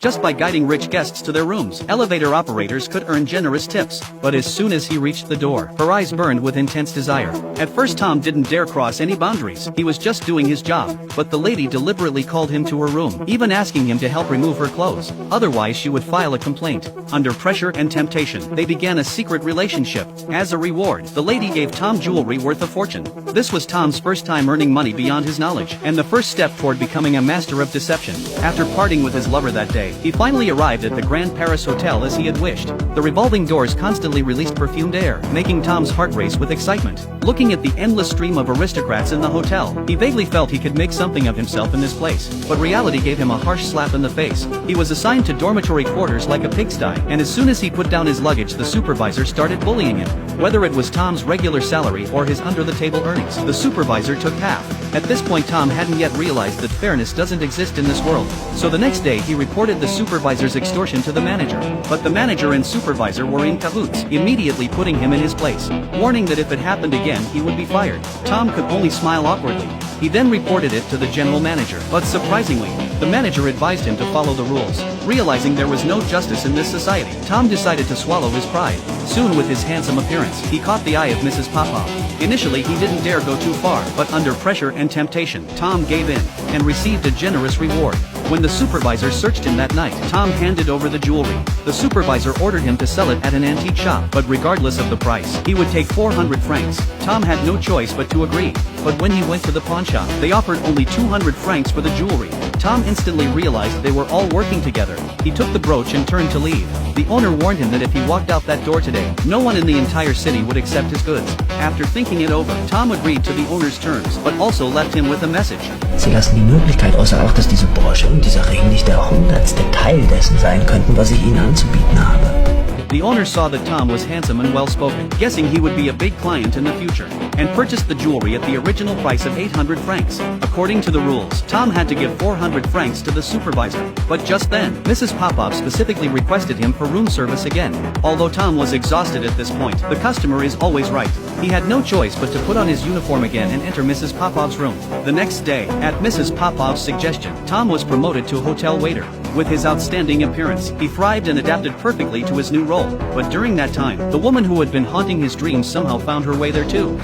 just by guiding rich guests to their rooms. Elevator operators could earn generous tips, but as soon as he reached the door, her eyes burned with intense desire. At first Tom didn't dare cross any boundaries, he was just doing his job, but the lady deliberately called him to her room, even asking him to help remove her clothes, otherwise she would file a complaint. Under pressure and temptation, they began a secret relationship. As a reward, the lady gave Tom jewelry worth a fortune. This was Tom's first time earning money beyond his knowledge, and the first step toward becoming a master of deception. After parting with his lover that day, he finally arrived at the Grand Paris Hotel as he had wished. The revolving doors constantly released perfumed air, making Tom's heart race with excitement. Looking at the endless stream of aristocrats in the hotel, he vaguely felt he could make something of himself in this place, but reality gave him a harsh slap in the face. He was assigned to dormitory quarters like a pigsty, and as soon as he put down his luggage, the supervisor started bullying him. Whether it was Tom's regular salary or his under-the-table earnings, the supervisor took half. At this point Tom hadn't yet realized that fairness doesn't exist in this world, so the next day he reported the supervisor's extortion to the manager. But the manager and supervisor were in cahoots, immediately putting him in his place, warning that if it happened again he would be fired. Tom could only smile awkwardly. He then reported it to the general manager, but surprisingly, the manager advised him to follow the rules. Realizing there was no justice in this society, Tom decided to swallow his pride. Soon, with his handsome appearance, he caught the eye of Mrs. Popov. Initially he didn't dare go too far, but under pressure and temptation, Tom gave in, and received a generous reward. When the supervisor searched him that night, Tom handed over the jewelry. The supervisor ordered him to sell it at an antique shop, but regardless of the price, he would take 400 francs. Tom had no choice but to agree. But when he went to the pawn shop, they offered only 200 francs for the jewelry. Tom instantly realized they were all working together. He took the brooch and turned to leave. The owner warned him that if he walked out that door today, no one in the entire city would accept his goods. After thinking it over, Tom agreed to the owner's terms, but also left him with a message. Sie lassen die Möglichkeit außer Acht, dass diese Brosche und dieser Ring nicht der 100. Teil dessen sein könnten, was ich Ihnen anzubieten habe. The owner saw that Tom was handsome and well-spoken, guessing he would be a big client in the future, and purchased the jewelry at the original price of 800 francs. According to the rules, Tom had to give 400 francs to the supervisor. But just then, Mrs. Popov specifically requested him for room service again. Although Tom was exhausted at this point, the customer is always right. He had no choice but to put on his uniform again and enter Mrs. Popov's room. The next day, at Mrs. Popov's suggestion, Tom was promoted to hotel waiter. With his outstanding appearance, he thrived and adapted perfectly to his new role. But during that time, the woman who had been haunting his dreams somehow found her way there too.